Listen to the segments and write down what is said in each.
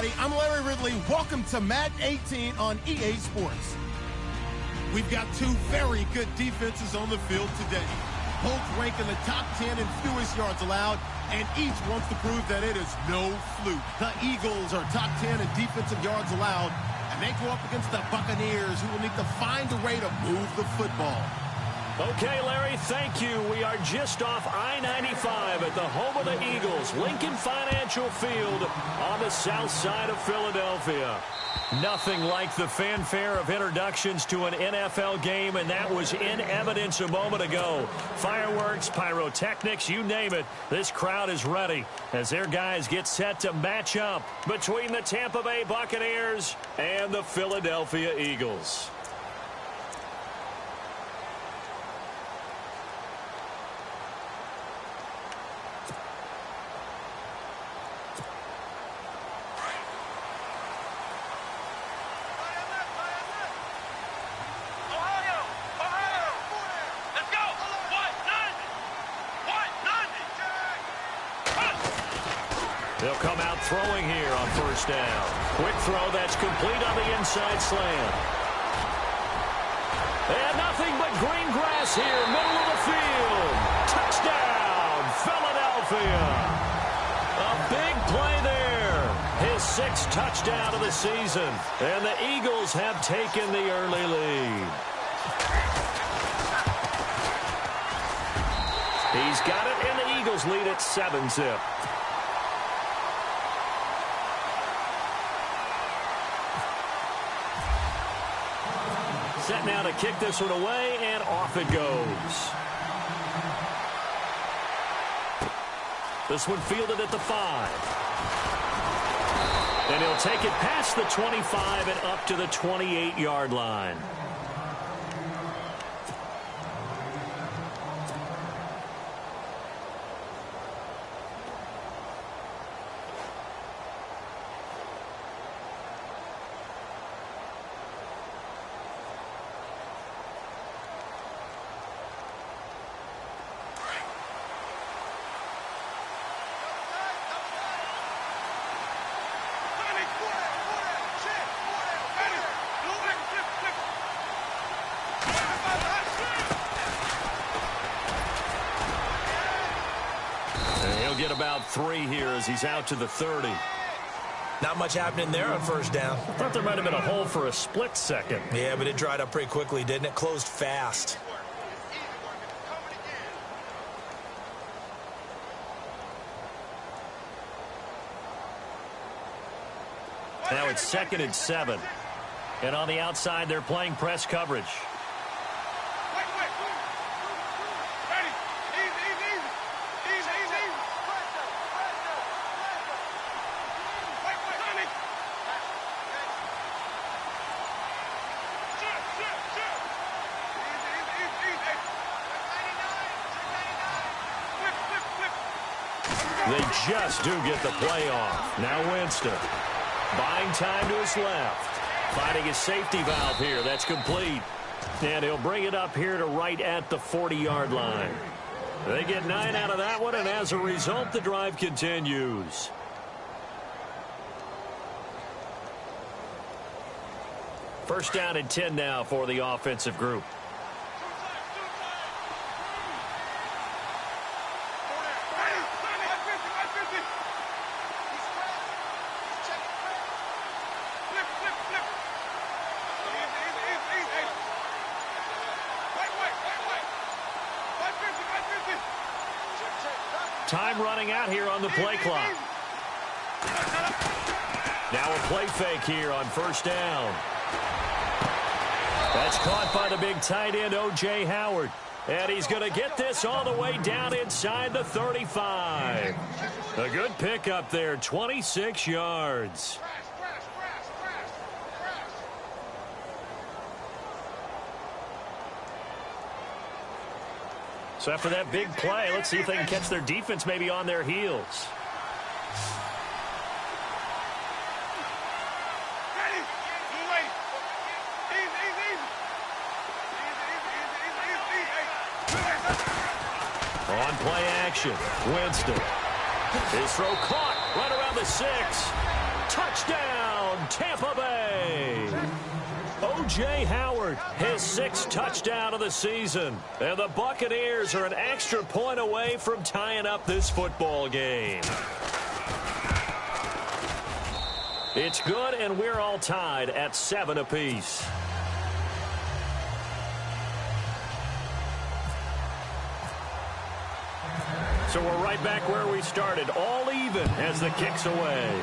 everybody. I'm Larry Ridley. Welcome to Madden 18 on EA Sports. We've got two very good defenses on the field today. Both rank in the top 10 in fewest yards allowed, and each wants to prove that it is no fluke. The Eagles are top 10 in defensive yards allowed, and they go up against the Buccaneers, who will need to find a way to move the football. Okay, Larry, thank you. We are just off I-95 at the home of the Eagles, Lincoln Financial Field on the south side of Philadelphia. Nothing like the fanfare of introductions to an NFL game, and that was in evidence a moment ago. Fireworks, pyrotechnics, you name it. This crowd is ready as their guys get set to match up between the Tampa Bay Buccaneers and the Philadelphia Eagles. They'll come out throwing here on first down. Quick throw that's complete on the inside slant. And nothing but green grass here, middle of the field. Touchdown, Philadelphia. A big play there. His sixth touchdown of the season. And the Eagles have taken the early lead. He's got it, and the Eagles lead at 7-zip. Set now to kick this one away, and off it goes. This one fielded at the 5. And he'll take it past the 25 and up to the 28-yard line. Get about 3 here as he's out to the 30. Not much happening there on first down. I thought there might have been a hole for a split second. Yeah, but it dried up pretty quickly, didn't it? Closed fast. Now it's 2nd and 7. And on the outside, they're playing press coverage. They just do get the play off. Now Winston. Buying time to his left. Finding his safety valve here. That's complete. And he'll bring it up here to right at the 40-yard line. They get 9 out of that one, and as a result, the drive continues. First down and 10 now for the offensive group. Time running out here on the play clock. Now a play fake here on first down. That's caught by the big tight end, O.J. Howard. And he's going to get this all the way down inside the 35. A good pickup there, 26 yards. So after that big play, let's see if they can catch their defense maybe on their heels. On play action, Winston. His throw caught right around the 6. Touchdown, Tampa Bay. O.J. Howard, his 6th touchdown of the season. And the Buccaneers are an extra point away from tying up this football game. It's good, and we're all tied at 7 apiece. So we're right back where we started, all even as the kick's away.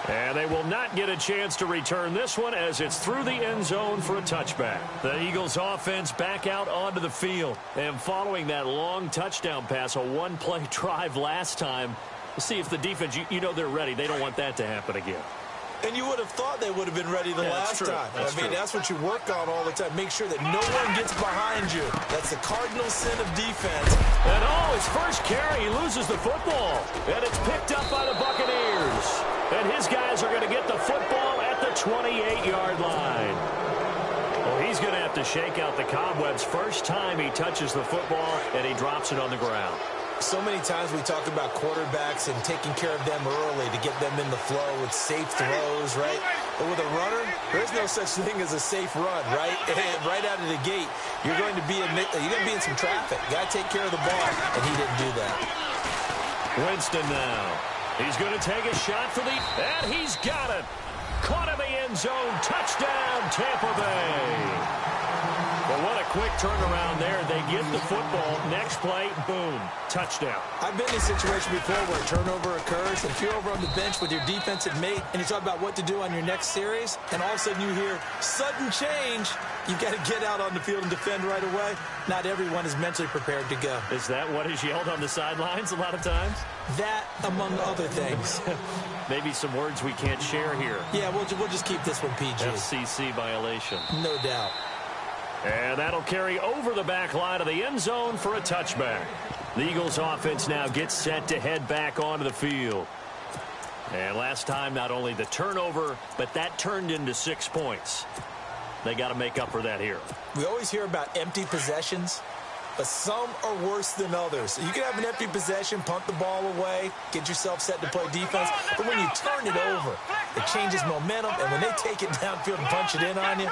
And they will not get a chance to return this one as it's through the end zone for a touchback. The Eagles offense back out onto the field. And following that long touchdown pass, a one-play drive last time, we'll see if the defense, you know they're ready. They don't want that to happen again. And you would have thought they would have been ready the last time. That's what you work on all the time. Make sure that no one gets behind you. That's the cardinal sin of defense. And his first carry, he loses the football. And it's picked up by the Buccaneers. And his guys are going to get the football at the 28-yard line. Well, he's going to have to shake out the cobwebs first time he touches the football, and he drops it on the ground. So many times we talk about quarterbacks and taking care of them early to get them in the flow with safe throws, right? But with a runner, there's no such thing as a safe run, right? Right out of the gate, you're going to be in some traffic. You got to take care of the ball, and he didn't do that. Winston now. He's going to take a shot for and he's got it. Caught in the end zone. Touchdown, Tampa Bay. But what a quick turnaround there. They get the football. Next play, boom, touchdown. I've been in a situation before where a turnover occurs. If you're over on the bench with your defensive mate and you talk about what to do on your next series, and all of a sudden you hear sudden change, you've got to get out on the field and defend right away. Not everyone is mentally prepared to go. Is that what is yelled on the sidelines a lot of times? That, among other things. Maybe some words we can't share here. Yeah, we'll just keep this one PG. FCC violation. No doubt. And that'll carry over the back line of the end zone for a touchback. The Eagles offense now gets set to head back onto the field. And last time, not only the turnover, but that turned into 6 points. They got to make up for that here. We always hear about empty possessions, but some are worse than others. You can have an empty possession, punt the ball away, get yourself set to play defense, but when you turn it over, it changes momentum, and when they take it downfield and punch it in on you,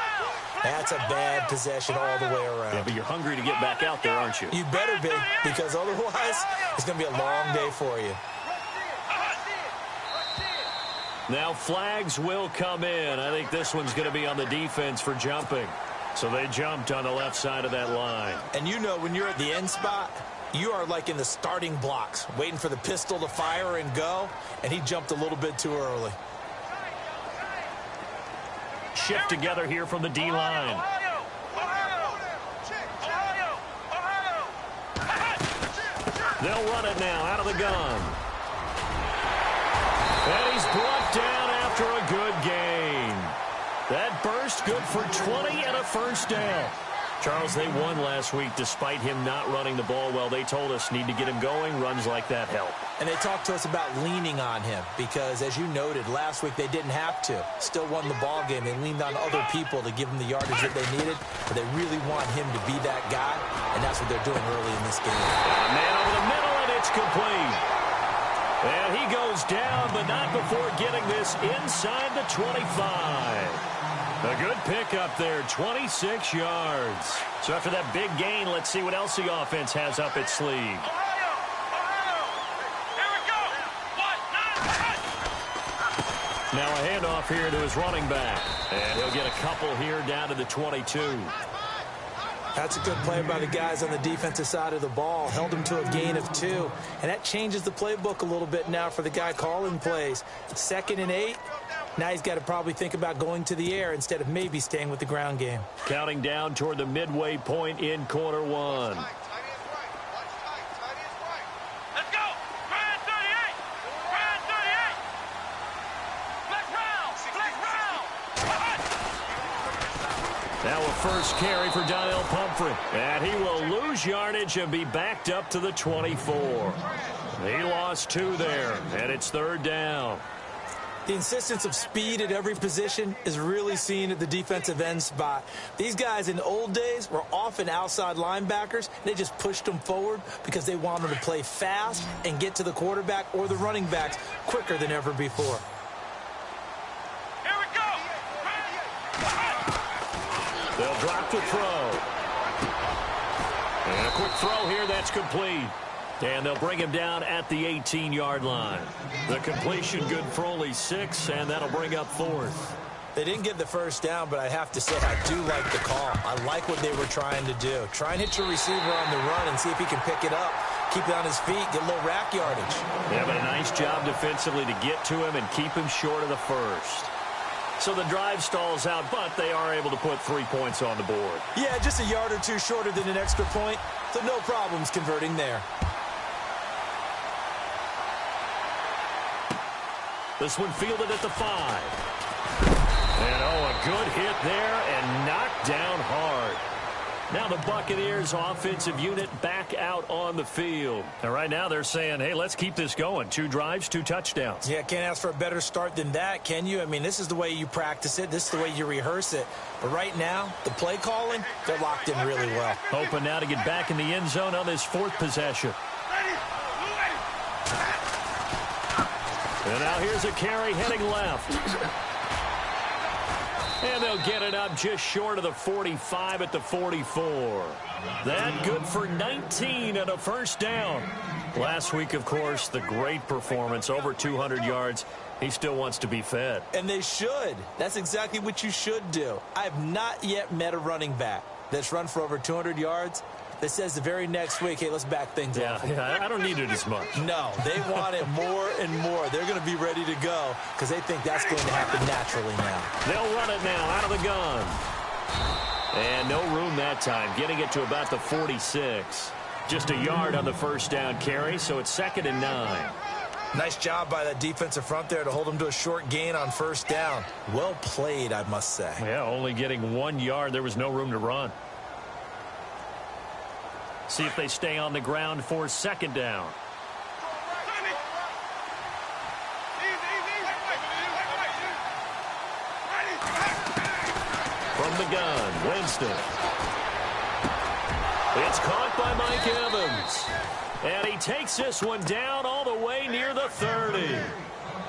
that's a bad possession all the way around. Yeah, but you're hungry to get back out there, aren't you? You better be, because otherwise it's going to be a long day for you. Now flags will come in. I think this one's going to be on the defense for jumping. So they jumped on the left side of that line. And you know when you're at the end spot, you are like in the starting blocks, waiting for the pistol to fire and go, and he jumped a little bit too early. Shift together here from the D-line. They'll run it now out of the gun. And he's brought down after a good gain. That burst good for 20 and a first down. Charles, they won last week despite him not running the ball well. They told us need to get him going. Runs like that help. And they talked to us about leaning on him because, as you noted, last week they didn't have to. Still won the ball game. They leaned on other people to give them the yardage that they needed, but they really want him to be that guy, and that's what they're doing early in this game. Man over the middle, and it's complete. And he goes down, but not before getting this inside the 25. A good pickup there, 26 yards. So after that big gain, let's see what else the offense has up its sleeve. Now a handoff here to his running back. And he'll get a couple here down to the 22. That's a good play by the guys on the defensive side of the ball. Held him to a gain of 2. And that changes the playbook a little bit now for the guy calling plays. 2nd and 8. Now he's got to probably think about going to the air instead of maybe staying with the ground game. Counting down toward the midway point in quarter one. Let's go! Brand 38! Brand 38! Black round! Now a first carry for Donnell Pumphrey. And he will lose yardage and be backed up to the 24. He lost 2 there, and it's 3rd down. The insistence of speed at every position is really seen at the defensive end spot. These guys in the old days were often outside linebackers. They just pushed them forward because they wanted to play fast and get to the quarterback or the running backs quicker than ever before. Here we go. They'll drop to throw. And a quick throw here that's complete. And they'll bring him down at the 18-yard line. The completion good for only 6, and that'll bring up 4th. They didn't get the first down, but I have to say I do like the call. I like what they were trying to do. Try and hit your receiver on the run and see if he can pick it up. Keep it on his feet, get a little rack yardage. Yeah, but a nice job defensively to get to him and keep him short of the first. So the drive stalls out, but they are able to put 3 points on the board. Yeah, just a yard or two shorter than an extra point, so no problems converting there. This one fielded at the 5. And, a good hit there and knocked down hard. Now the Buccaneers offensive unit back out on the field. And right now they're saying, hey, let's keep this going. 2 drives, 2 touchdowns. Yeah, can't ask for a better start than that, can you? I mean, this is the way you practice it. This is the way you rehearse it. But right now, the play calling, they're locked in really well. Hoping now to get back in the end zone on this 4th possession. And now here's a carry heading left. And they'll get it up just short of the 45 at the 44. That good for 19 and a first down. Last week, of course, the great performance, over 200 yards. He still wants to be fed. And they should. That's exactly what you should do. I have not yet met a running back that's run for over 200 yards that says the very next week, hey, let's back things up. Yeah, I don't need it as much. No, they want it more and more. They're going to be ready to go because they think that's going to happen naturally now. They'll run it now out of the gun. And no room that time, getting it to about the 46. Just a yard on the first down carry, so it's 2nd and 9. Nice job by that defensive front there to hold them to a short gain on first down. Well played, I must say. Yeah, only getting 1 yard. There was no room to run. See if they stay on the ground for 2nd down. From the gun, Winston. It's caught by Mike Evans. And he takes this one down all the way near the 30.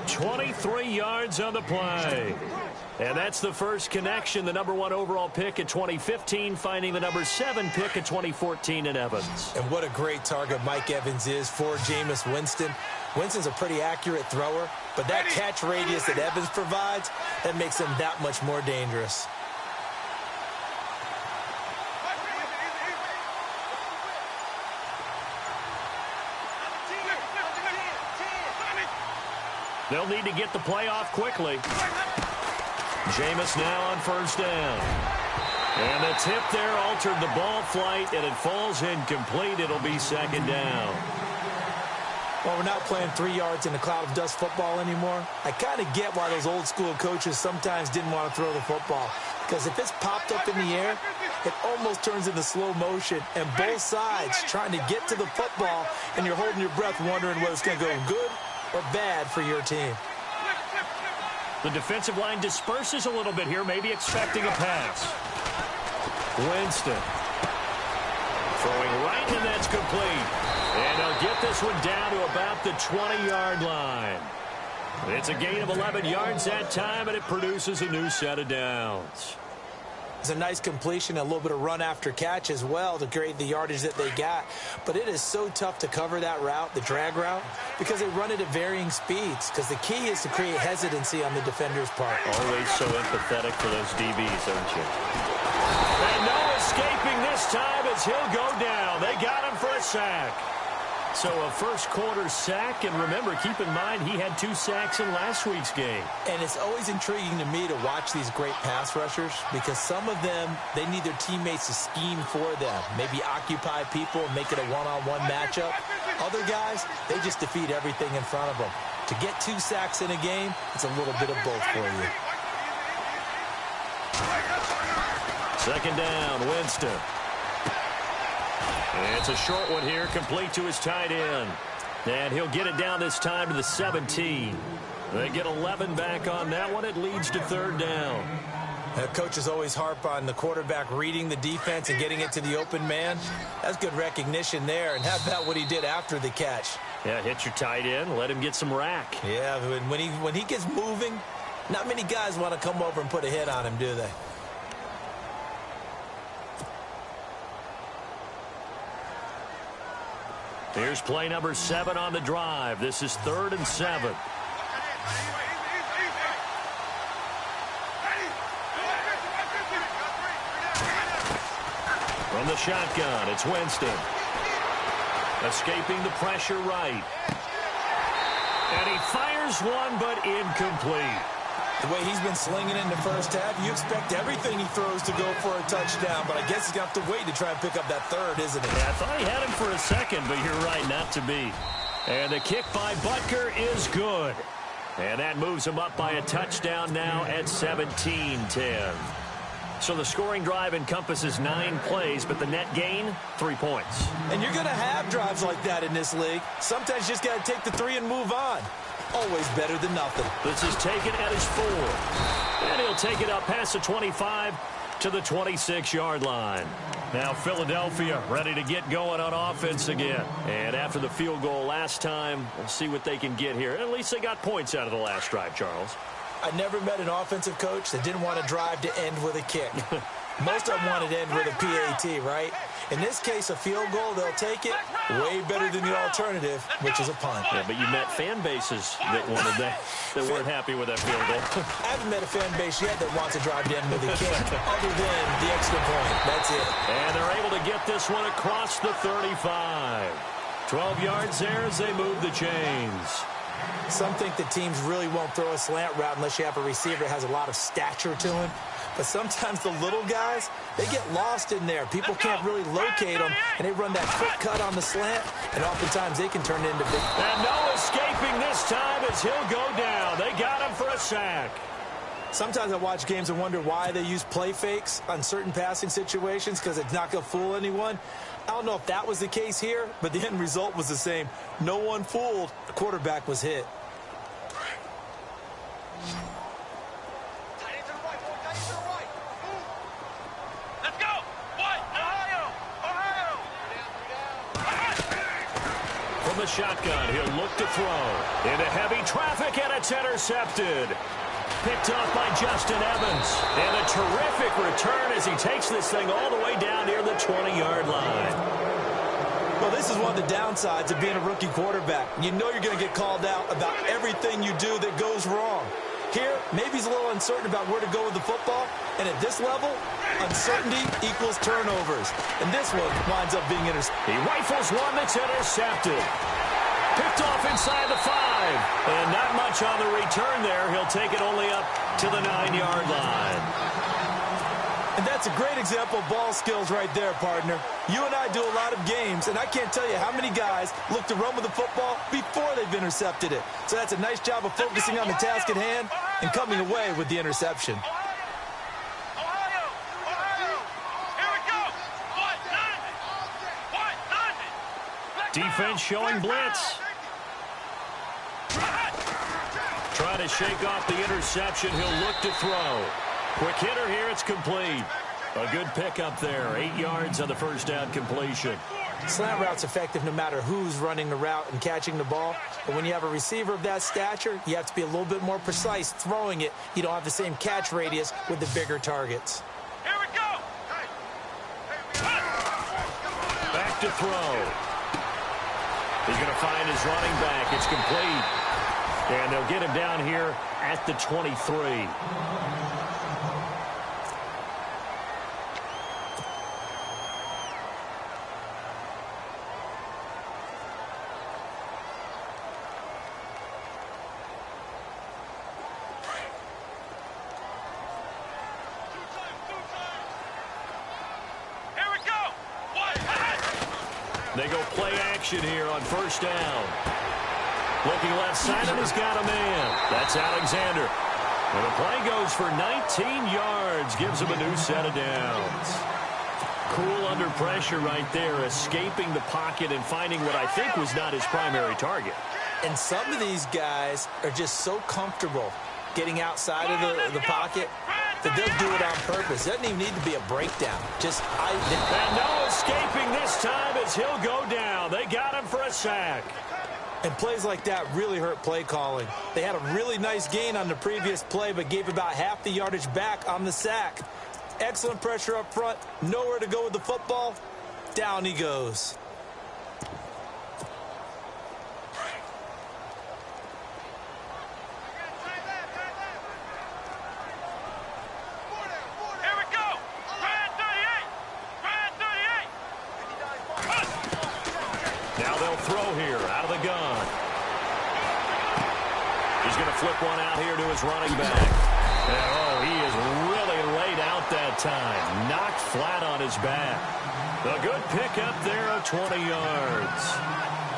23 yards on the play. And that's the first connection, the #1 overall pick in 2015, finding the #7 pick in 2014 in Evans. And what a great target Mike Evans is for Jameis Winston. Winston's a pretty accurate thrower, but that catch radius that Evans provides, that makes him that much more dangerous. They'll need to get the play off quickly. Jameis now on first down. And the tip there altered the ball flight, and it falls incomplete. It'll be 2nd down. Well, we're not playing 3 yards in a cloud of dust football anymore. I kind of get why those old school coaches sometimes didn't want to throw the football. Because if it's popped up in the air, it almost turns into slow motion. And both sides trying to get to the football, and you're holding your breath wondering whether it's going to go good or bad for your team. The defensive line disperses a little bit here, maybe expecting a pass. Winston. Throwing right, and that's complete. And they'll get this one down to about the 20-yard line. It's a gain of 11 yards that time, and it produces a new set of downs. It's a nice completion, a little bit of run after catch as well to create the yardage that they got. But it is so tough to cover that route, the drag route, because they run it at varying speeds. Because the key is to create hesitancy on the defender's part. Always so empathetic for those DBs, aren't you? And no escaping this time as he'll go down. They got him for a sack. So a first-quarter sack, and remember, keep in mind, he had 2 sacks in last week's game. And it's always intriguing to me to watch these great pass rushers because some of them, they need their teammates to scheme for them, maybe occupy people and make it a one-on-one matchup. Other guys, they just defeat everything in front of them. To get 2 sacks in a game, it's a little bit of both for you. 2nd down, Winston. And it's a short one here, complete to his tight end. And he'll get it down this time to the 17. They get 11 back on that one. It leads to third down. Coaches always harp on the quarterback reading the defense and getting it to the open man. That's good recognition there. And how about what he did after the catch? Yeah, hit your tight end. Let him get some rack. Yeah, when he gets moving, not many guys want to come over and put a hit on him, do they? Here's play number 7 on the drive. This is 3rd and 7. From the shotgun, it's Winston. Escaping the pressure right. And he fires one, but incomplete. The way he's been slinging in the first half, you expect everything he throws to go for a touchdown, but I guess he's going to have to wait to try and pick up that third, isn't he? Yeah, I thought he had him for a second, but you're right, not to be. And the kick by Butker is good. And that moves him up by a touchdown now at 17-10. So the scoring drive encompasses 9 plays, but the net gain, 3 points. And you're going to have drives like that in this league. Sometimes you just got to take the 3 and move on. Always better than nothing. This is taken at his 4. And he'll take it up past the 25 to the 26-yard line. Now Philadelphia ready to get going on offense again. And after the field goal last time, we'll see what they can get here. At least they got points out of the last drive, Charles. I never met an offensive coach that didn't want to drive to end with a kick. Most of them wanted to end with a PAT, right? In this case, a field goal, they'll take it. Way better than the alternative, which is a punt. Yeah, but you met fan bases that wanted that weren't happy with that field goal. I haven't met a fan base yet that wants to drive to end with a kick, other than the extra point. That's it. And they're able to get this one across the 35. 12 yards there as they move the chains. Some think that teams really won't throw a slant route unless you have a receiver that has a lot of stature to him. But sometimes the little guys, they get lost in there. People can't really locate them, and they run that quick cut on the slant, and oftentimes they can turn it into big. And no escaping this time as he'll go down. They got him for a sack. Sometimes I watch games and wonder why they use play fakes on certain passing situations because it's not going to fool anyone. I don't know if that was the case here, but the end result was the same. No one fooled. The quarterback was hit. Let's go! What? Ohio! Ohio! From the shotgun, he'll look to throw. Into heavy traffic, and it's intercepted. Picked off by Justin Evans. And a terrific return as he takes this thing all the way down near the 20-yard line. Well, this is one of the downsides of being a rookie quarterback. You know you're going to get called out about everything you do that goes wrong. Here, maybe he's a little uncertain about where to go with the football. And at this level, uncertainty equals turnovers. And this one winds up being intercepted. He rifles one that's intercepted. Picked off inside the 5. And not much on the return there. He'll take it only up to the 9-yard line. And that's a great example of ball skills right there, partner. You and I do a lot of games, and I can't tell you how many guys look to run with the football before they've intercepted it. So that's a nice job of focusing on the task at hand and coming away with the interception. Ohio! Ohio! Here we go! What? What? Defense showing blitz. Trying to shake off the interception. He'll look to throw. Quick hitter here. It's complete. A good pickup there. 8 yards on the first down completion. Slant route's effective no matter who's running the route and catching the ball. But when you have a receiver of that stature, you have to be a little bit more precise throwing it. You don't have the same catch radius with the bigger targets. Here we go! Back to throw. He's going to find his running back. It's complete. And they'll get him down here at the 23. They go play action here on first down. Looking left side, and he's got a man. That's Alexander. And the play goes for 19 yards. Gives him a new set of downs. Cool under pressure right there, escaping the pocket and finding what I think was not his primary target. And some of these guys are just so comfortable getting outside of the pocket that they'll do it on purpose. It doesn't even need to be a breakdown. And no escaping this time as he'll go down. They got him for a sack. And plays like that really hurt play calling. They had a really nice gain on the previous play, but gave about half the yardage back on the sack. Excellent pressure up front. Nowhere to go with the football. Down he goes. Here we go. Brand 38. Brand 38. Now they'll throw here out of the gun. He's going to flip one out here to his running back. And, he is really laid out that time. Knocked flat on his back. A good pickup there of 20 yards.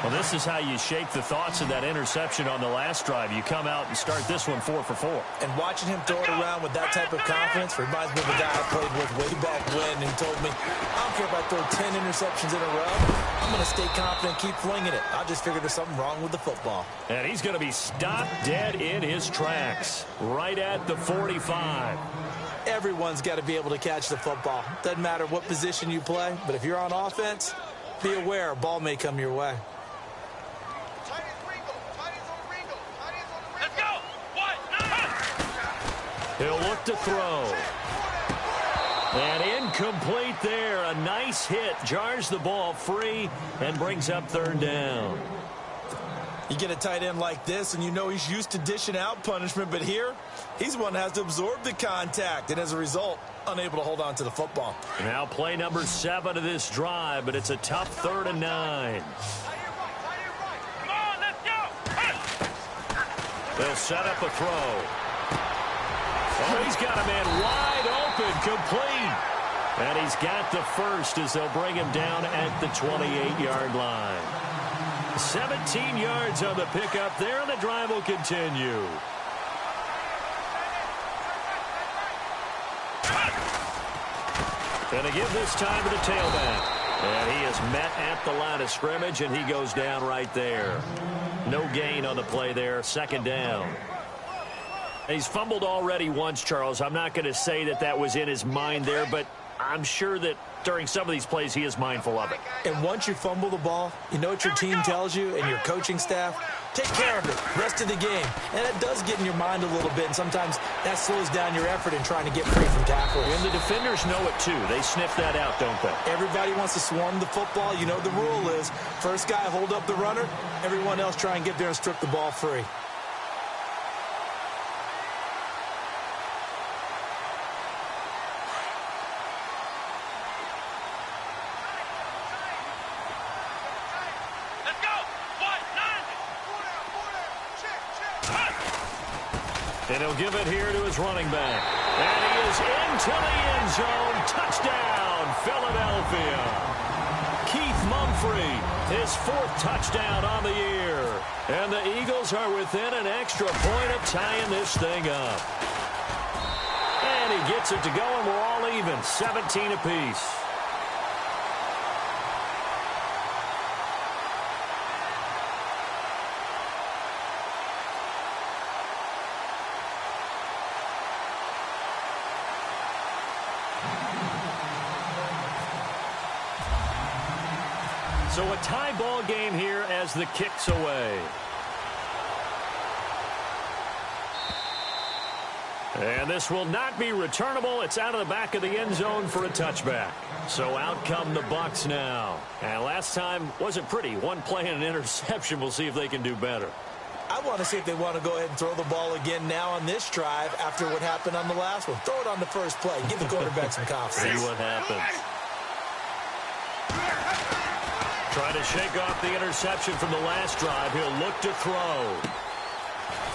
Well, this is how you shape the thoughts of that interception on the last drive. You come out and start this one 4 for 4. And watching him throw it around with that type of confidence reminds me of a guy I played with way back when who told me, I don't care if I throw 10 interceptions in a row. I'm going to stay confident and keep flinging it. I just figured there's something wrong with the football. And he's going to be stopped dead in his tracks right at the 45. Everyone's got to be able to catch the football. Doesn't matter what position you play, but if you're on offense, be aware a ball may come your way. Let's go. 1, 9. He'll look to throw. And incomplete there. A nice hit. Jars the ball free and brings up third down. You get a tight end like this, and you know he's used to dishing out punishment, but here, he's the one that has to absorb the contact, and as a result, unable to hold on to the football. Now play number 7 of this drive, but it's a tough 3rd and 9. Come on, let's go. They'll set up a throw. Oh, he's got a man wide open, complete. And he's got the first as they'll bring him down at the 28-yard line. 17 yards on the pickup there, and the drive will continue. And they give this time to the tailback. And he is met at the line of scrimmage, and he goes down right there. No gain on the play there, 2nd down. He's fumbled already once, Charles. I'm not going to say that that was in his mind there, but I'm sure that during some of these plays he is mindful of it. And once you fumble the ball, you know what your team tells you and your coaching staff? Take care of it, rest of the game. And it does get in your mind a little bit, and sometimes that slows down your effort in trying to get free from tackles. And the defenders know it too. They sniff that out, don't they? Everybody wants to swarm the football. You know the rule is, first guy hold up the runner, everyone else try and get there and strip the ball free. And he'll give it here to his running back. And he is into the end zone. Touchdown, Philadelphia. Keith Mumphrey, his 4th touchdown on the year. And the Eagles are within an extra point of tying this thing up. And he gets it to go, and we're all even, 17 apiece. So a tie ball game here as the kick's away. And this will not be returnable. It's out of the back of the end zone for a touchback. So out come the Bucs now. And last time wasn't pretty. One play and an interception. We'll see if they can do better. I want to see if they want to go ahead and throw the ball again now on this drive after what happened on the last one. Throw it on the first play. Give the quarterback some confidence. See what happens. Trying to shake off the interception from the last drive. He'll look to throw.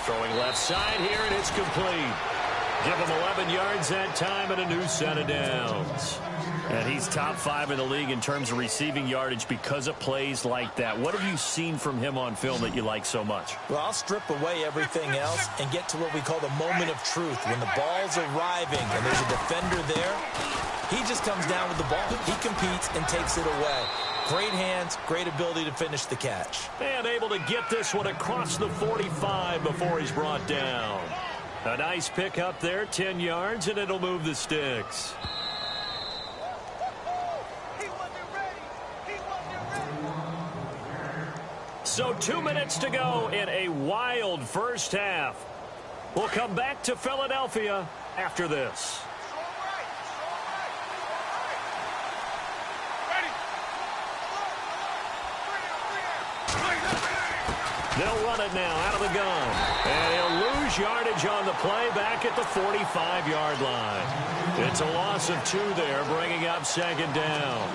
Throwing left side here, and it's complete. Give him 11 yards that time and a new set of downs. And he's top 5 in the league in terms of receiving yardage because of plays like that. What have you seen from him on film that you like so much? Well, I'll strip away everything else and get to what we call the moment of truth. When the ball's arriving and there's a defender there, He just comes down with the ball. He competes and takes it away. Great hands, great ability to finish the catch. And able to get this one across the 45 before he's brought down. A nice pick up there, 10 yards, and it'll move the sticks. So 2 minutes to go in a wild first half. We'll come back to Philadelphia after this. They'll run it now out of the gun. And he'll lose yardage on the play back at the 45-yard line. It's a loss of 2 there, bringing up second down.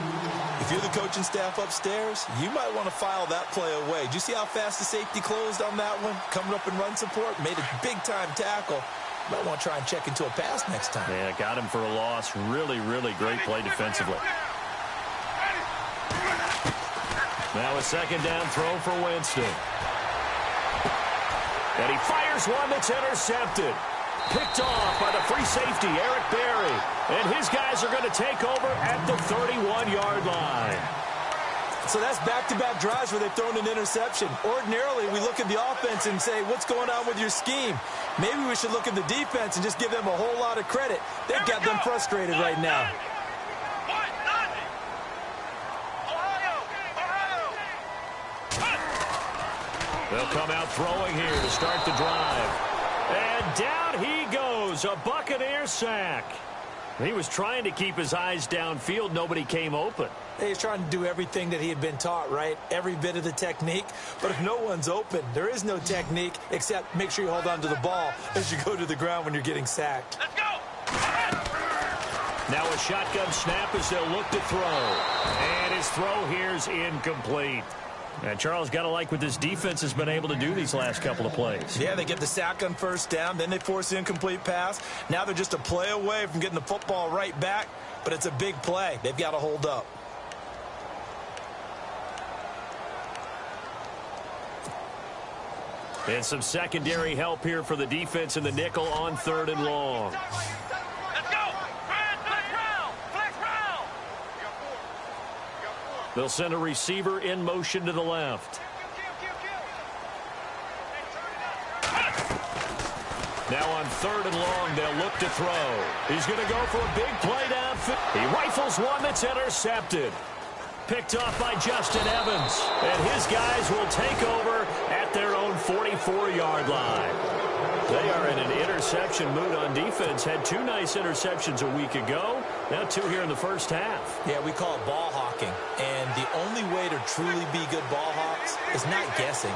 If you're the coaching staff upstairs, you might want to file that play away. Do you see how fast the safety closed on that one? Coming up in run support, made a big-time tackle. You might want to try and check into a pass next time. Yeah, got him for a loss. Really, really great play defensively. Now a second down throw for Winston. And he fires one that's intercepted. Picked off by the free safety, Eric Berry. And his guys are going to take over at the 31-yard line. So that's back-to-back drives where they've thrown an interception. Ordinarily, we look at the offense and say, what's going on with your scheme? Maybe we should look at the defense and just give them a whole lot of credit. They've got them frustrated right now. They'll come out throwing here to start the drive. And down he goes, a Buccaneer sack. He was trying to keep his eyes downfield. Nobody came open. He's trying to do everything that he had been taught, right? Every bit of the technique. But if no one's open, there is no technique except make sure you hold on to the ball as you go to the ground when you're getting sacked. Let's go! Now a shotgun snap as they'll look to throw. And his throw here's incomplete. And Charles, got to like what this defense has been able to do these last couple of plays. Yeah, they get the sack on first down, then they force the incomplete pass. Now they're just a play away from getting the football right back, but it's a big play. They've got to hold up. And some secondary help here for the defense in the nickel on 3rd and long. Let's go! Flex round! Flex round! They'll send a receiver in motion to the left. Now on 3rd and long, they'll look to throw. He's going to go for a big play downfield. He rifles one that's intercepted. Picked off by Justin Evans. And his guys will take over at their own 44-yard line. They are in an interception mood on defense. Had 2 nice interceptions a week ago. Now 2 here in the first half. Yeah, we call it ball hawking. And the only way to truly be good ball hawks is not guessing.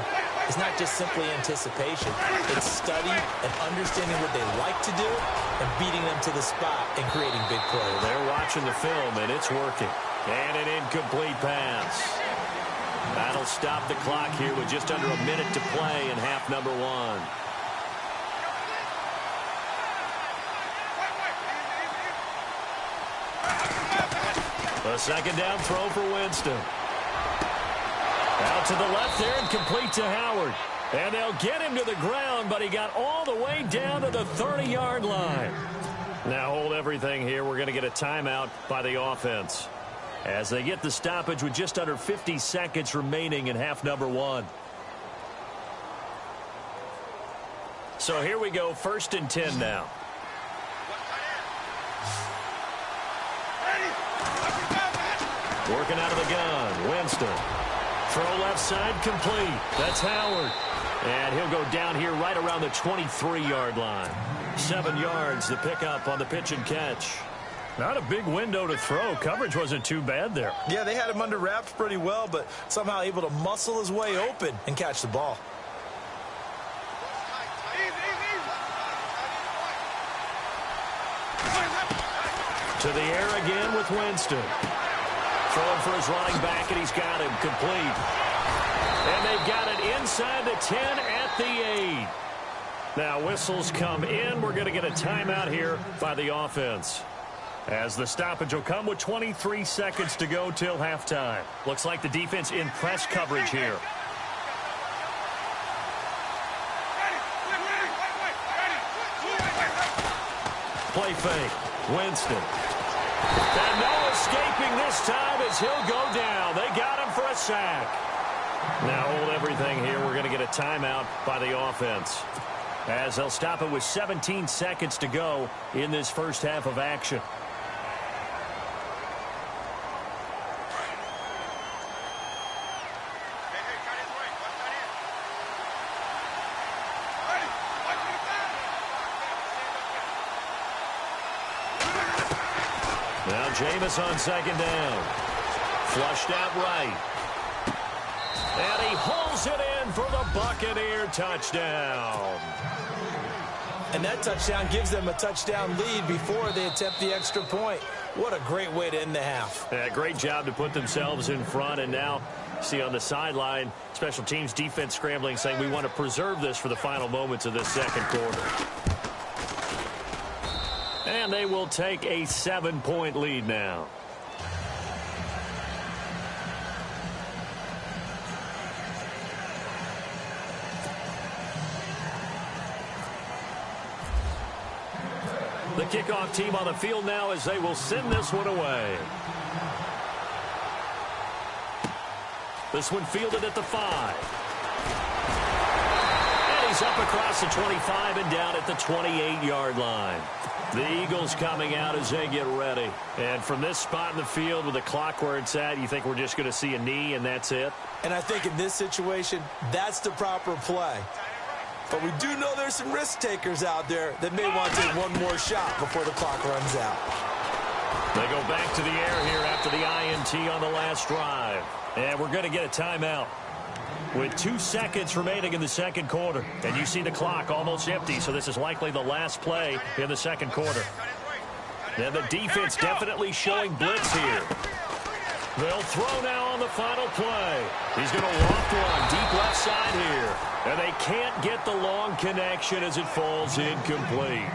It's not just simply anticipation. It's study and understanding what they like to do and beating them to the spot and creating big plays. They're watching the film, and it's working. And an incomplete pass. That'll stop the clock here with just under a minute to play in half number 1. A second down throw for Winston. Out to the left there and complete to Howard. And they'll get him to the ground, but he got all the way down to the 30-yard line. Now hold everything here. We're going to get a timeout by the offense as they get the stoppage with just under 50 seconds remaining in half number 1. So here we go, 1st and 10 now. Working out of the gun, Winston. Throw left side complete. That's Howard. And he'll go down here right around the 23-yard line. 7 yards, the pickup on the pitch and catch. Not a big window to throw. Coverage wasn't too bad there. Yeah, they had him under wraps pretty well, but somehow able to muscle his way open and catch the ball. To the air again with Winston. Throwing for his running back, and he's got him complete. And they've got it inside the 10 at the 8. Now whistles come in. We're going to get a timeout here by the offense, as the stoppage will come with 23 seconds to go till halftime. Looks like the defense in press coverage here. Play fake. Winston. And no escaping this time as he'll go down. They got him for a sack. Now hold everything here. We're going to get a timeout by the offense, as they'll stop it with 17 seconds to go in this first half of action. Now Jameis on second down. Flushed out right. And he holds it in for the Buccaneer touchdown. And that touchdown gives them a touchdown lead before they attempt the extra point. What a great way to end the half. Yeah, great job to put themselves in front. And now, see on the sideline, special teams defense scrambling, saying we want to preserve this for the final moments of this second quarter. And they will take a 7-point lead now. The kickoff team on the field now as they will send this one away. This one fielded at the 5. And he's up across the 25 and down at the 28-yard line. The Eagles coming out as they get ready. And from this spot in the field with the clock where it's at, you think we're just going to see a knee and that's it? And I think in this situation, that's the proper play. But we do know there's some risk takers out there that may want to take one more shot before the clock runs out. They go back to the air here after the INT on the last drive. And we're going to get a timeout with 2 seconds remaining in the second quarter. And you see the clock almost empty, so this is likely the last play in the second quarter. And the defense definitely showing blitz here. They'll throw now on the final play. He's going to loft one deep left side here. And they can't get the long connection as it falls incomplete.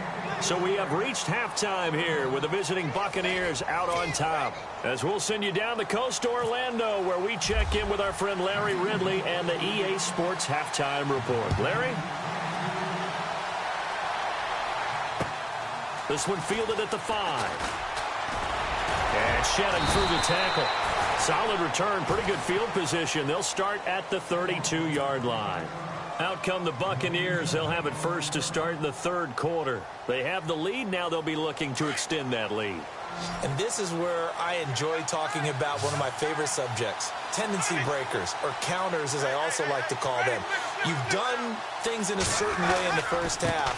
So we have reached halftime here with the visiting Buccaneers out on top. As we'll send you down the coast to Orlando, where we check in with our friend Larry Ridley and the EA Sports Halftime Report. Larry? This one fielded at the 5. And shedding through the tackle. Solid return, pretty good field position. They'll start at the 32-yard line. Out come the Buccaneers. They'll have it first to start in the third quarter. They have the lead. Now they'll be looking to extend that lead. And this is where I enjoy talking about one of my favorite subjects, tendency breakers, or counters as I also like to call them. You've done things in a certain way in the first half,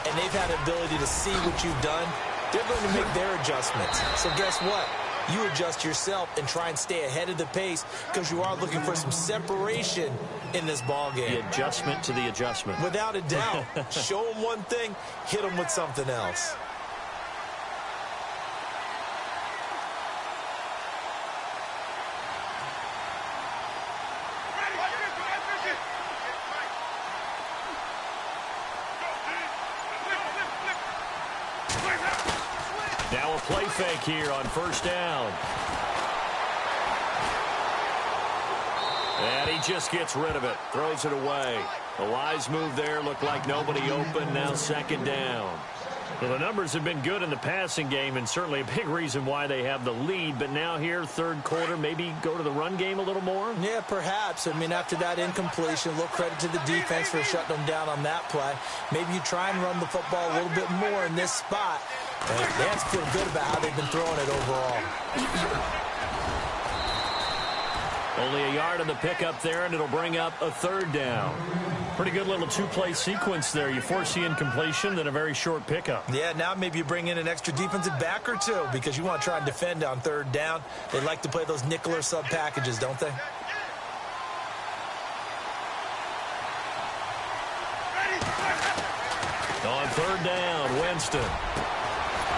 and they've had the ability to see what you've done. They're going to make their adjustments. So guess what? You adjust yourself and try and stay ahead of the pace because you are looking for some separation in this ball game. The adjustment to the adjustment. Without a doubt. Show them one thing, hit them with something else. Now a play fake here on first down. And he just gets rid of it. Throws it away. A wise move there. Looked like nobody open. Now second down. Well, the numbers have been good in the passing game, and certainly a big reason why they have the lead. But now here, third quarter, maybe go to the run game a little more? Yeah, perhaps. I mean, after that incompletion, a little credit to the defense for shutting them down on that play. Maybe you try and run the football a little bit more in this spot. And they have to feel good about how they've been throwing it overall. Only a yard on the pickup there, and it'll bring up a third down. Pretty good little two-play sequence there. You force the incompletion, then a very short pickup. Yeah, now maybe you bring in an extra defensive back or two because you want to try and defend on third down. They like to play those nickel or sub packages, don't they? On third down, Winston.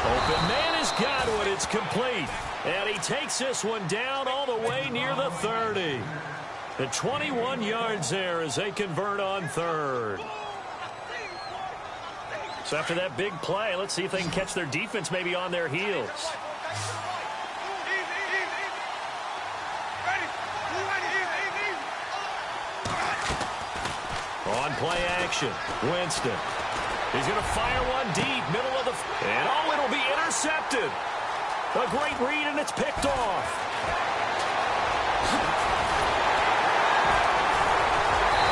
Open man has got one. It's complete. And he takes this one down all the way near the 30. The 21 yards there as they convert on third. So after that big play, let's see if they can catch their defense maybe on their heels. On play action, Winston. He's going to fire one deep, middle of the... And it'll be intercepted. A great read, and it's picked off.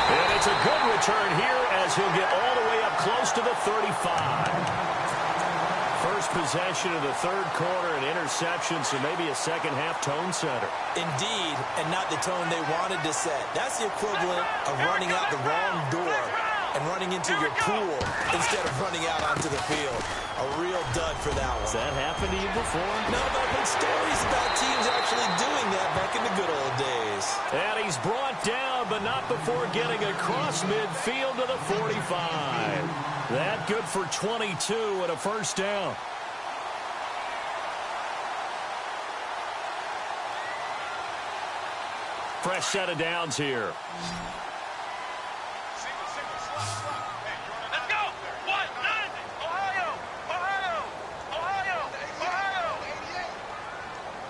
And it's a good return here as he'll get all the way up close to the 35. First possession of the third quarter, an interception, so maybe a second-half tone setter. Indeed, and not the tone they wanted to set. That's the equivalent of running out the wrong door and running into your pool instead of running out onto the field. A real dud for that one. Has that happened to you before? No, but I've heard stories about teams actually doing that back in the good old days. And he's brought down, but not before getting across midfield to the 45. That good for 22 and a first down. Fresh set of downs here. Let's go. 190. Ohio. Ohio. Ohio. Ohio.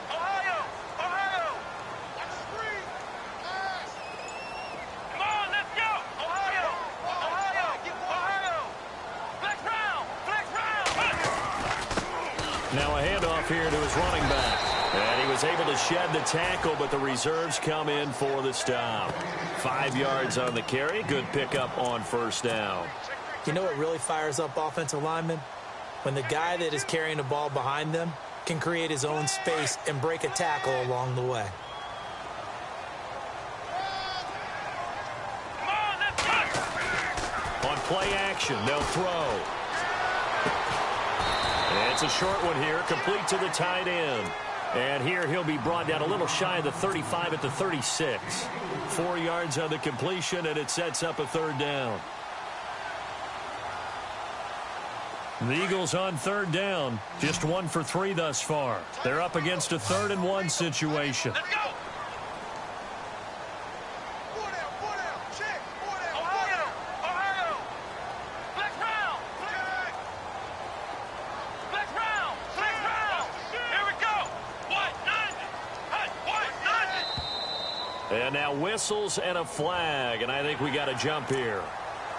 Ohio. Ohio. Watch the screen. Come on, let's go. Ohio. Ohio. Ohio. Flex round. Flex round. Now a handoff here to his running back. And he was able to shed the tackle, but the reserves come in for the stop. 5 yards on the carry. Good pickup on first down. You know what really fires up offensive linemen? When the guy that is carrying the ball behind them can create his own space and break a tackle along the way. Come on, let's go. On play action, they'll throw. And it's a short one here, complete to the tight end. And here he'll be brought down a little shy of the 35 at the 36. 4 yards on the completion, and it sets up a third down. The Eagles on third down, just 1 for 3 thus far. They're up against a 3rd and 1 situation. Let's go. Check. Ohio. Ohio. Flex round. Flex round. Flex round. Here we go. 190. Hey, 190. And now whistles and a flag, and I think we got a jump here.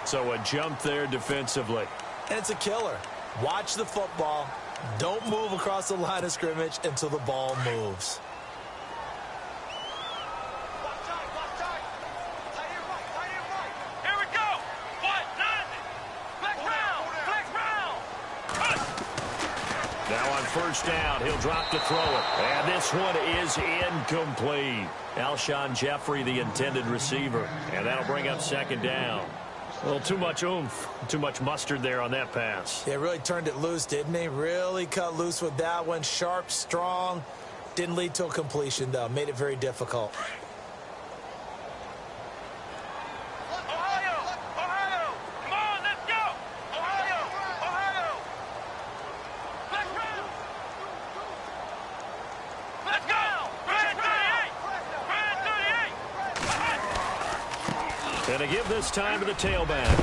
So a jump there defensively. And it's a killer. Watch the football. Don't move across the line of scrimmage until the ball moves. Here we go. 190. Flex round. Flex round. Now on first down, he'll drop to throw it. And this one is incomplete. Alshon Jeffrey, the intended receiver. And that'll bring up second down. A little too much oomph, too much mustard there on that pass. Yeah, really turned it loose, didn't he? Really cut loose with that one. Sharp, strong. Didn't lead to a completion, though. Made it very difficult. Ohio. Ohio. Come on, let's go. Ohio. Ohio. Flex round. Let's go. Brand 38. Brand 38. And to give this time to the tailback.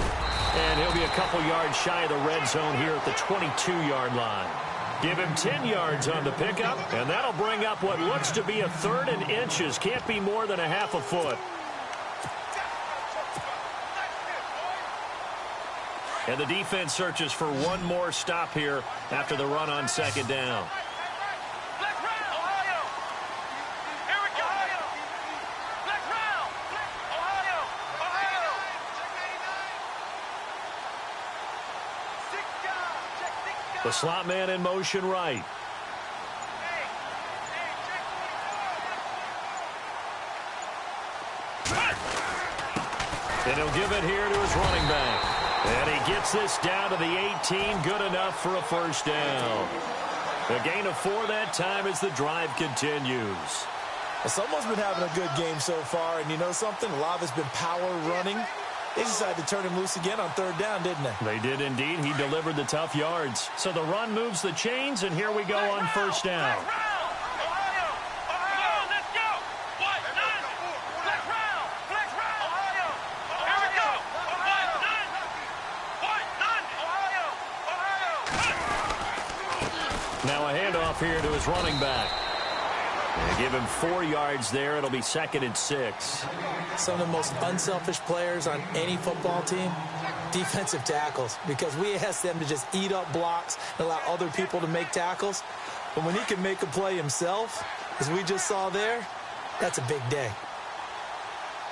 And he'll be a couple yards shy of the red zone here at the 22-yard line. Give him 10 yards on the pickup, and that'll bring up what looks to be a 3rd and inches. Can't be more than a half a foot. And the defense searches for one more stop here after the run on second down. Flex round. Ohio. Here we go. Ohio. Flex round. Ohio. Ohio. The slot man in motion right. And he'll give it here to his running back. And he gets this down to the 18. Good enough for a first down. A gain of 4 that time as the drive continues. Well, someone's been having a good game so far, and you know something? A lot of it's been power running. They decided to turn him loose again on third down, didn't they? They did indeed. He delivered the tough yards. So the run moves the chains, and here we go on first down. Ohio. Ohio. Let's go. 190. Flex round. Flex round. Ohio. Here we go. 190. 190. Ohio. Ohio. Now a handoff here to his running back. And give him 4 yards there. It'll be 2nd and 6. Some of the most unselfish players on any football team, defensive tackles, because we ask them to just eat up blocks and allow other people to make tackles. But when he can make a play himself, as we just saw there, that's a big day.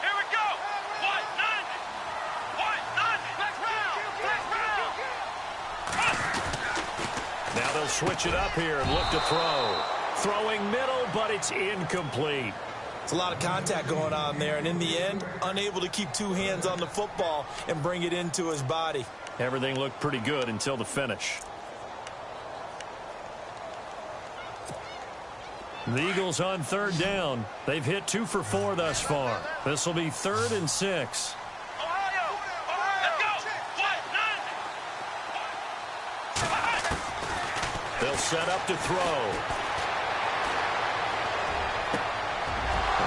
Here we go. 190. 190. Next round. Now they'll switch it up here and look to throw. Throwing middle, but it's incomplete. It's a lot of contact going on there, and in the end, unable to keep two hands on the football and bring it into his body. Everything looked pretty good until the finish. The Eagles on third down. They've hit 2 for 4 thus far. This will be 3rd and 6. Ohio. Let's go. 190. They'll set up to throw.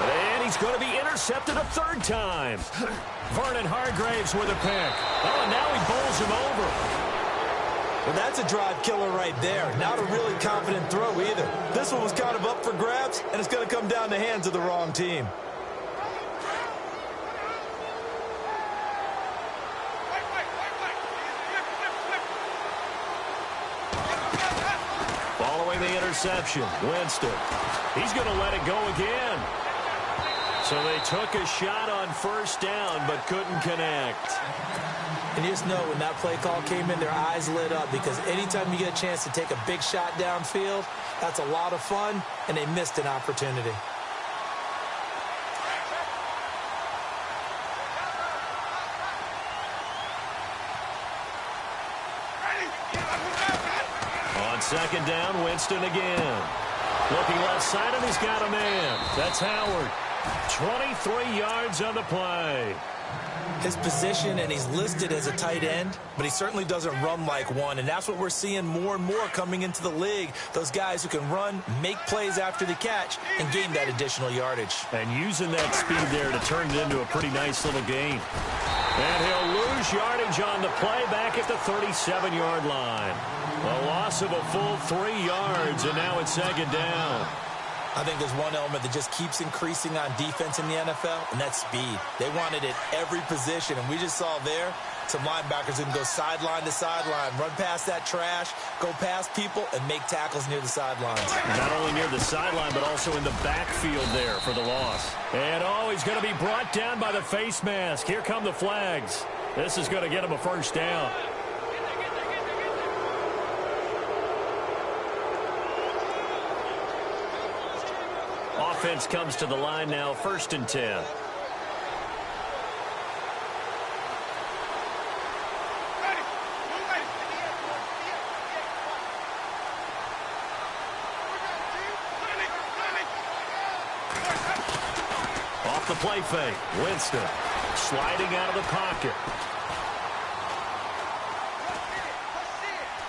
And he's going to be intercepted a 3rd time. Vernon Hargraves with a pick. Oh, and now he bowls him over. Well, that's a drive killer right there. Not a really confident throw either. This one was kind of up for grabs, and it's going to come down the hands of the wrong team. Following the interception, Winston. He's going to let it go again. So they took a shot on 1st down, but couldn't connect. And you just know when that play call came in, their eyes lit up, because anytime you get a chance to take a big shot downfield, that's a lot of fun, and they missed an opportunity. On 2nd down, Winston again. Looking left side, and he's got a man. That's Howard. 23 yards on the play. His position, and he's listed as a tight end, but he certainly doesn't run like one, and that's what we're seeing more and more coming into the league. Those guys who can run, make plays after the catch, and gain that additional yardage. And using that speed there to turn it into a pretty nice little gain. And he'll lose yardage on the play back at the 37-yard line. A loss of a full 3 yards, and now it's 2nd down. I think there's one element that just keeps increasing on defense in the NFL, and that's speed. They want it at every position, and we just saw there some linebackers who can go sideline to sideline, run past that trash, go past people, and make tackles near the sidelines. Not only near the sideline, but also in the backfield there for the loss. And, oh, he's going to be brought down by the face mask. Here come the flags. This is going to get him a 1st down. Offense comes to the line now, 1st and 10. Off the play fake, Winston sliding out of the pocket.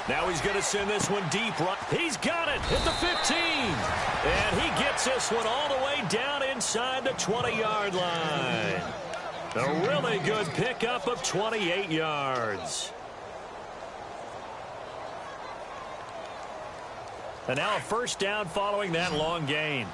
Now he's going to send this one deep. He's got it at the 15. And he gets this one all the way down inside the 20-yard line. A really good pickup of 28 yards. And now a 1st down following that long gain.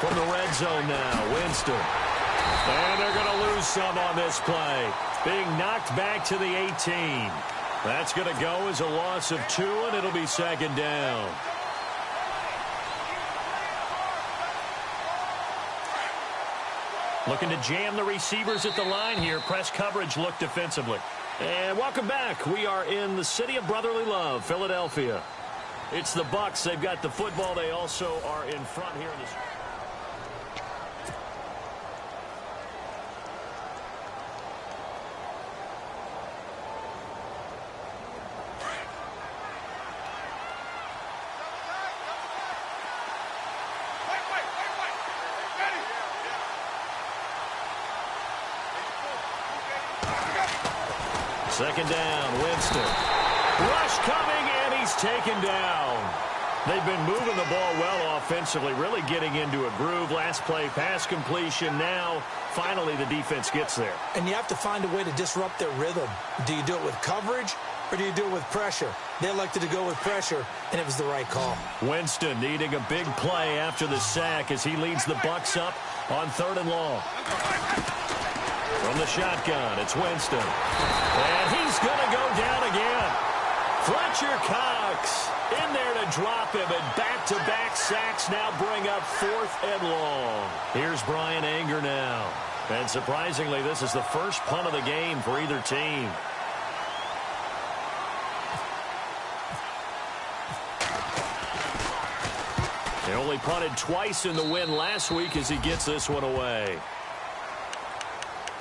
From the red zone now, Winston. And they're going to lose some on this play. Being knocked back to the 18. That's going to go as a loss of 2, and it'll be 2nd down. Looking to jam the receivers at the line here. Press coverage look defensively. And welcome back. We are in the city of brotherly love, Philadelphia. It's the Bucs. They've got the football. They also are in front here in this. Second down, Winston. Rush coming, and he's taken down. They've been moving the ball well offensively, really getting into a groove. Last play, pass completion. Now, finally, the defense gets there. And you have to find a way to disrupt their rhythm. Do you do it with coverage, or do you do it with pressure? They elected to go with pressure, and it was the right call. Winston needing a big play after the sack as he leads the Bucs up on 3rd and long. From the shotgun, it's Winston. And he's going to go down again. Fletcher Cox in there to drop him, and back-to-back sacks now bring up 4th and long. Here's Brian Anger now. And surprisingly, this is the first punt of the game for either team. They only punted twice in the win last week as he gets this one away.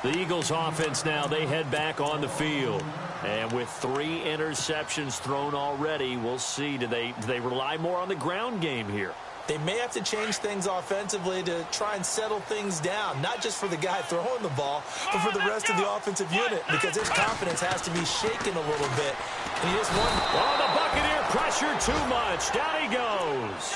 The Eagles offense now, they head back on the field. And with 3 interceptions thrown already, we'll see. Do they rely more on the ground game here? They may have to change things offensively to try and settle things down, not just for the guy throwing the ball, but for the rest of the offensive unit, because his confidence has to be shaken a little bit. And he just won. Oh, the Buccaneer pressure too much. Down he goes.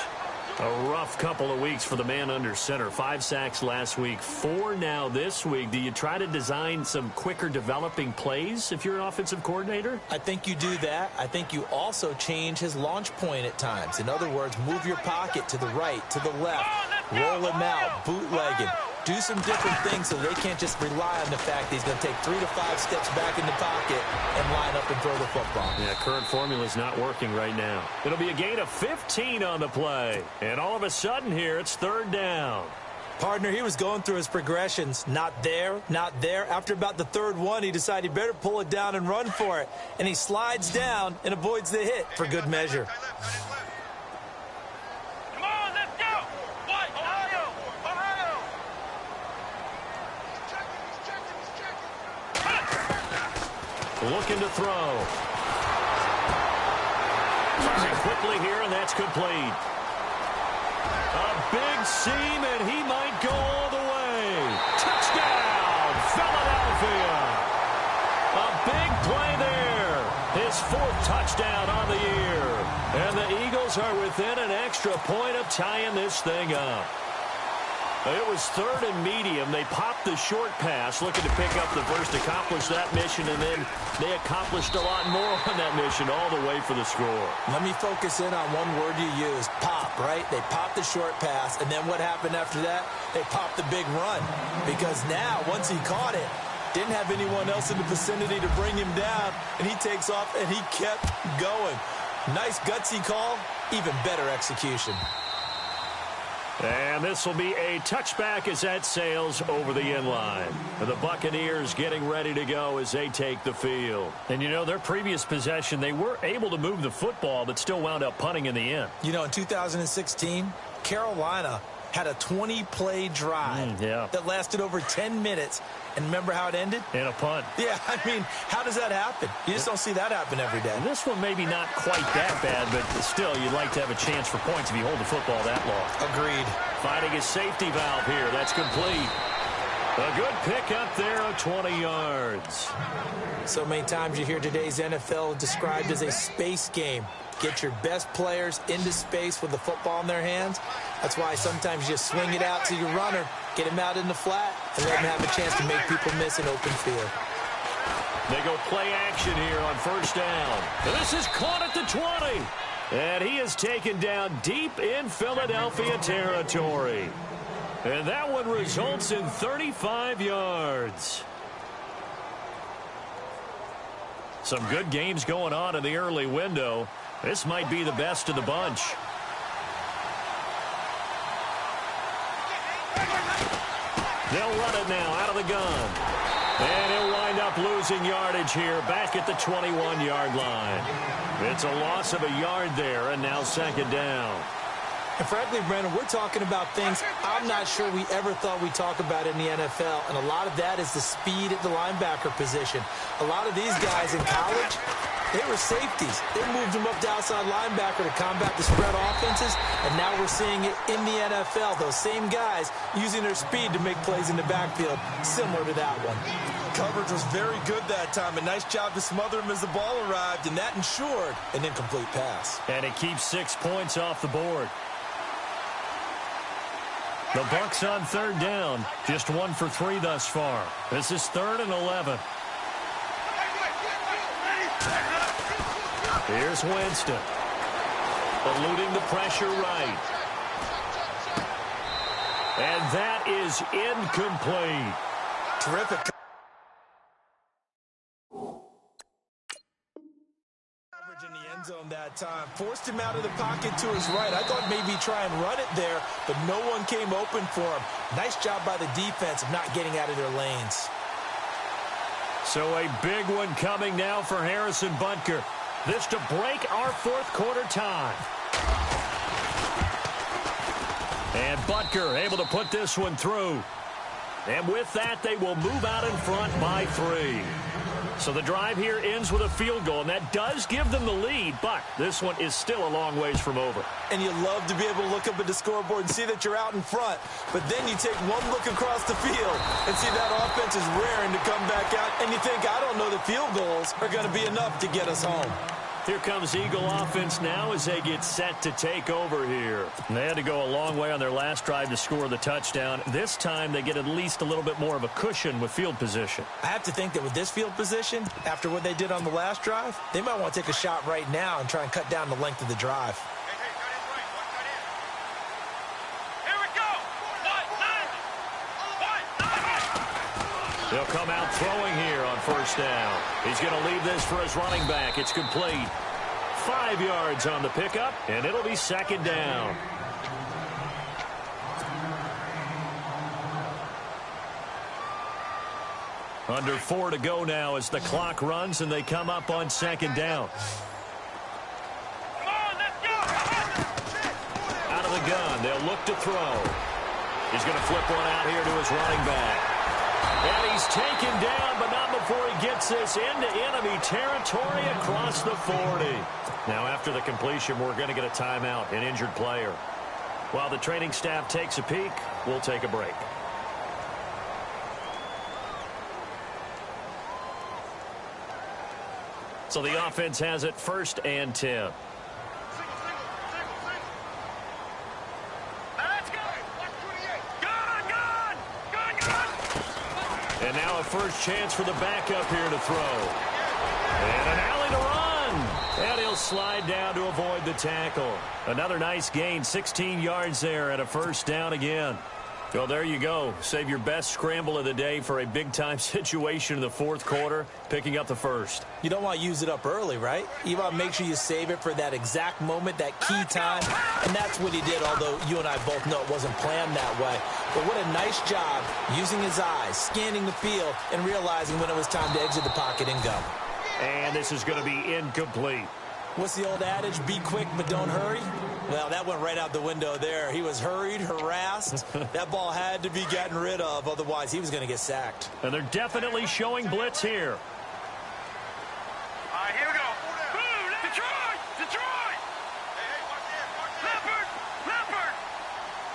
A rough couple of weeks for the man under center. 5 sacks last week, 4 now this week. Do you try to design some quicker developing plays if you're an offensive coordinator? I think you do that. I think you also change his launch point at times. In other words, move your pocket to the right, to the left, roll him out, bootleg him. Do some different things so they can't just rely on the fact that he's going to take 3 to 5 steps back in the pocket and line up and throw the football. Yeah, current formula is not working right now. It'll be a gain of 15 on the play. And all of a sudden here, it's 3rd down. Partner, he was going through his progressions. Not there, not there. After about the 3rd one, he decided he better pull it down and run for it. And he slides down and avoids the hit for good measure. Come on, let's go. What? Ohio. Ohio. Looking to throw. Tries it quickly here, and that's complete. A big seam, and he might go all the way. Touchdown, Philadelphia. A big play there. His 4th touchdown on the year. And the Eagles are within an extra point of tying this thing up. It was 3rd and medium. They popped the short pass, looking to pick up the first, accomplish that mission, and then they accomplished a lot more on that mission all the way for the score. Let me focus in on one word you used, pop, right? They popped the short pass, and then what happened after that? They popped the big run. Because now, once he caught it, didn't have anyone else in the vicinity to bring him down, and he takes off, and he kept going. Nice gutsy call, even better execution. And this will be a touchback as that sails over the inline. The Buccaneers getting ready to go as they take the field. And, you know, their previous possession, they were able to move the football, but still wound up punting in the end. You know, in 2016, Carolina had a 20-play drive that lasted over 10 minutes. And remember how it ended? In a punt. Yeah, I mean, how does that happen? You just don't see that happen every day. This one maybe not quite that bad, but still, you'd like to have a chance for points if you hold the football that long. Agreed. Finding a safety valve here. That's complete. A good pick up there of 20 yards. So many times you hear today's NFL described as a space game. Get your best players into space with the football in their hands. That's why sometimes you just swing it out to your runner, get him out in the flat, and let him have a chance to make people miss an open field. They go play action here on 1st down. And this is caught at the 20. And he is taken down deep in Philadelphia territory. And that one results in 35 yards. Some good games going on in the early window. This might be the best of the bunch. They'll run it now out of the gun. And he'll wind up losing yardage here back at the 21-yard line. It's a loss of a yard there, and now 2nd down. And frankly, Brandon, we're talking about things I'm not sure we ever thought we'd talk about in the NFL, and a lot of that is the speed at the linebacker position. A lot of these guys in college, they were safeties. They moved them up to outside linebacker to combat the spread offenses, and now we're seeing it in the NFL. Those same guys using their speed to make plays in the backfield, similar to that one. Coverage was very good that time. A nice job to smother him as the ball arrived, and that ensured an incomplete pass. And it keeps 6 points off the board. The Bucs on 3rd down, just 1 for 3 thus far. This is 3rd and 11. Here's Winston, eluding the pressure right. And that is incomplete. Terrific end zone that time. Forced him out of the pocket to his right. I thought maybe try and run it there, but no one came open for him. Nice job by the defense of not getting out of their lanes. So a big one coming now for Harrison Butker. This to break our fourth quarter tie. And Butker able to put this one through. And with that, they will move out in front by 3. So the drive here ends with a field goal, and that does give them the lead, but this one is still a long ways from over. And you love to be able to look up at the scoreboard and see that you're out in front, but then you take one look across the field and see that offense is raring to come back out, and you think, I don't know, the field goals are going to be enough to get us home. Here comes Eagle offense now as they get set to take over here. And they had to go a long way on their last drive to score the touchdown. This time they get at least a little bit more of a cushion with field position. I have to think that with this field position, after what they did on the last drive, they might want to take a shot right now and try and cut down the length of the drive. They'll come out throwing here on first down. He's going to leave this for his running back. It's complete. 5 yards on the pickup, and it'll be second down. Under 4 to go now as the clock runs, and they come up on second down. Out of the gun, they'll look to throw. He's going to flip one out here to his running back. And he's taken down, but not before he gets this into enemy territory across the 40. Now, after the completion, we're going to get a timeout, an injured player. While the training staff takes a peek, we'll take a break. So the offense has it 1st and 10. And now a first chance for the backup here to throw. And an alley to run. And he'll slide down to avoid the tackle. Another nice gain, 16 yards there and a first down again. Well, there you go. Save your best scramble of the day for a big-time situation in the fourth quarter, picking up the first. You don't want to use it up early, right? You want to make sure you save it for that exact moment, that key time, and that's what he did, although you and I both know it wasn't planned that way. But what a nice job using his eyes, scanning the field, and realizing when it was time to exit the pocket and go. And this is going to be incomplete. What's the old adage? Be quick, but don't hurry? Well, that went right out the window there. He was hurried, harassed. That ball had to be gotten rid of, otherwise he was going to get sacked. And they're definitely showing blitz here. All right, here we go. Detroit! Detroit! Hey, watch this, Leopard!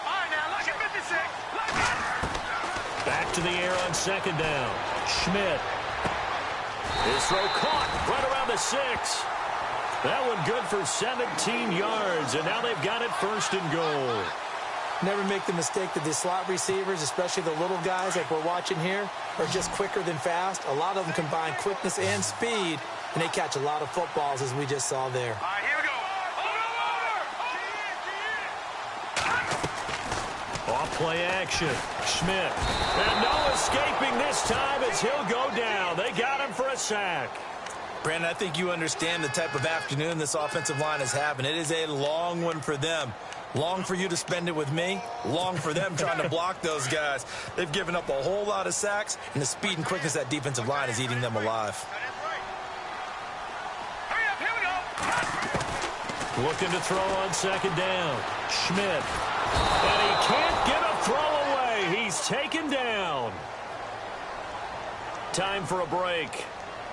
All right, now, look at 56. Back to the air on second down. Schmidt. His throw caught right around the 6. That one good for 17 yards, and now they've got it 1st and goal. Never make the mistake that the slot receivers, especially the little guys like we're watching here, are just quicker than fast. A lot of them combine quickness and speed, and they catch a lot of footballs, as we just saw there. All right, here we go. Off play action. Schmidt. And no escaping this time as he'll go down. They got him for a sack. Brandon, I think you understand the type of afternoon this offensive line is having. It is a long one for them. Long for you to spend it with me. Long for them trying to block those guys. They've given up a whole lot of sacks, and the speed and quickness of that defensive line is eating them alive. Hurry up, here we go. Looking to throw on second down. Schmidt. And he can't get a throw away. He's taken down. Time for a break.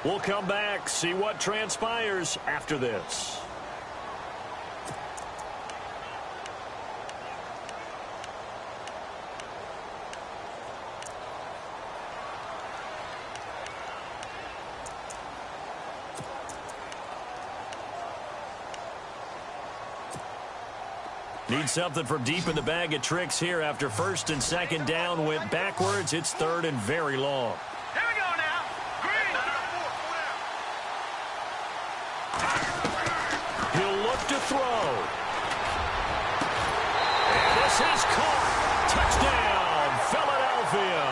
We'll come back, see what transpires after this. Need something from deep in the bag of tricks here after 1st and 2nd down went backwards. It's 3rd and very long. Here we go now. Green. He'll look to throw. And this is caught. Touchdown, Philadelphia.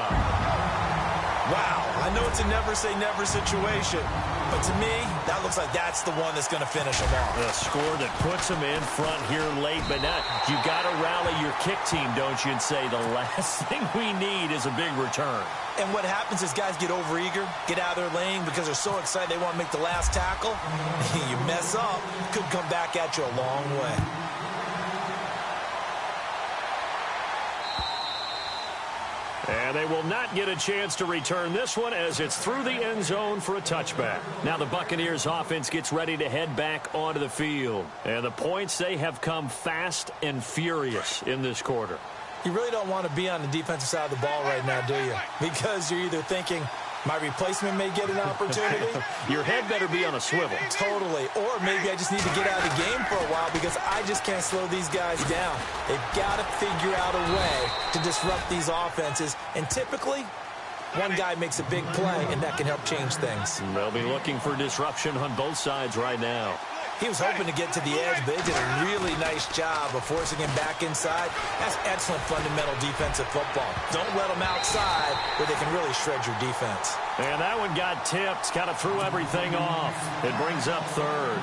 Wow, I know it's it's a never-say-never situation. But to me, that looks like that's the one that's going to finish them off. A score that puts them in front here late, but now you got to rally your kick team, don't you, and say the last thing we need is a big return. And what happens is guys get overeager, get out of their lane because they're so excited they want to make the last tackle. You mess up, could come back at you a long way. And they will not get a chance to return this one as it's through the end zone for a touchback. Now the Buccaneers offense gets ready to head back onto the field. And the points, they have come fast and furious in this quarter. You really don't want to be on the defensive side of the ball right now, do you? Because you're either thinking, my replacement may get an opportunity. Your head better be on a swivel. Totally. Or maybe I just need to get out of the game for a while because I just can't slow these guys down. They've got to figure out a way to disrupt these offenses. And typically, one guy makes a big play, and that can help change things. They'll be looking for disruption on both sides right now. He was hoping to get to the edge, but they did a really nice job of forcing him back inside. That's excellent fundamental defensive football. Don't let them outside where they can really shred your defense. And that one got tipped, kind of threw everything off. It brings up third.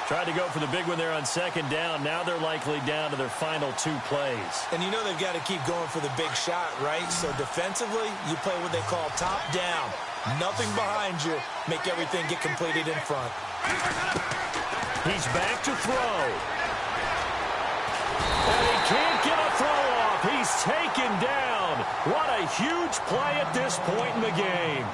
Tried to go for the big one there on second down. Now they're likely down to their final 2 plays. And you know they've got to keep going for the big shot, right? So defensively, you play what they call top down. Nothing behind you. Make everything get completed in front. He's back to throw. And he can't get a throw off. He's taken down. What a huge play at this point in the game.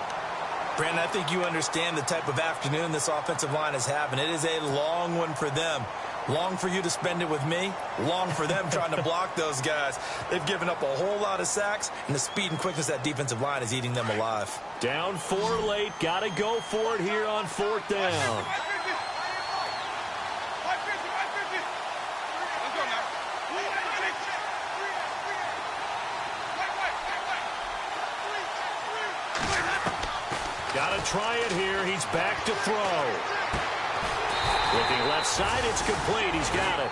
Brandon, I think you understand the type of afternoon this offensive line is having. It is a long one for them. Long for you to spend it with me. Long for them trying to block those guys. They've given up a whole lot of sacks, and the speed and quickness of that defensive line is eating them alive. Down 4 late. Got to go for it here on 4th down. Got to try it here. He's back to throw. Looking left side, it's complete. He's got it.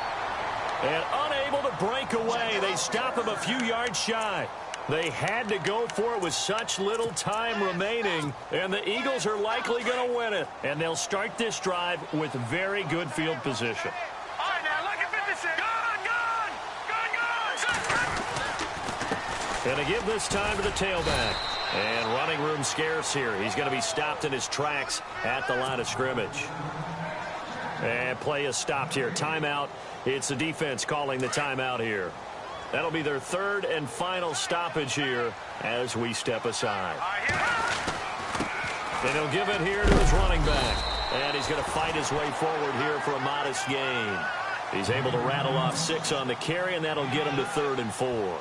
And unable to break away. They stop him a few yards shy. They had to go for it with such little time remaining. And the Eagles are likely going to win it. And they'll start this drive with very good field position. All right, now look at 56. Gun! And they give this time to the tailback. And running room scarce here. He's going to be stopped in his tracks at the line of scrimmage. And play is stopped here. Timeout. It's the defense calling the timeout here. That'll be their 3rd and final stoppage here as we step aside. And he'll give it here to his running back. And he's going to fight his way forward here for a modest gain. He's able to rattle off 6 on the carry, and that'll get him to 3rd and 4.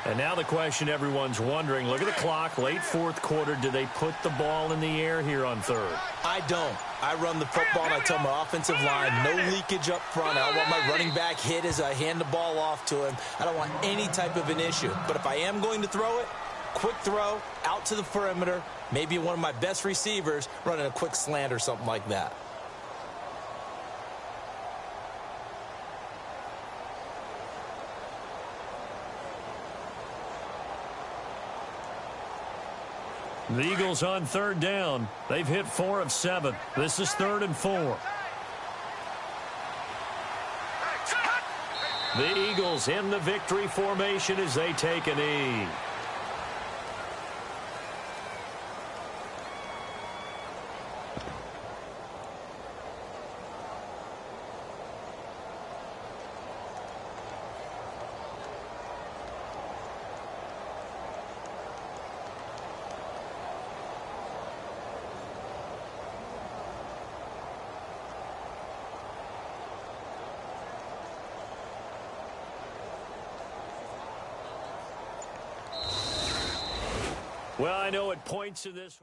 And now the question everyone's wondering, look at the clock, late 4th quarter. Do they put the ball in the air here on 3rd? I don't. I run the football, and I tell my offensive line, no leakage up front. I don't want my running back hit as I hand the ball off to him. I don't want any type of an issue. But if I am going to throw it, quick throw, out to the perimeter, maybe one of my best receivers running a quick slant or something like that. The Eagles on 3rd down. They've hit 4 of 7. This is 3rd and 4. The Eagles in the victory formation as they take a knee. Well, I know at points in this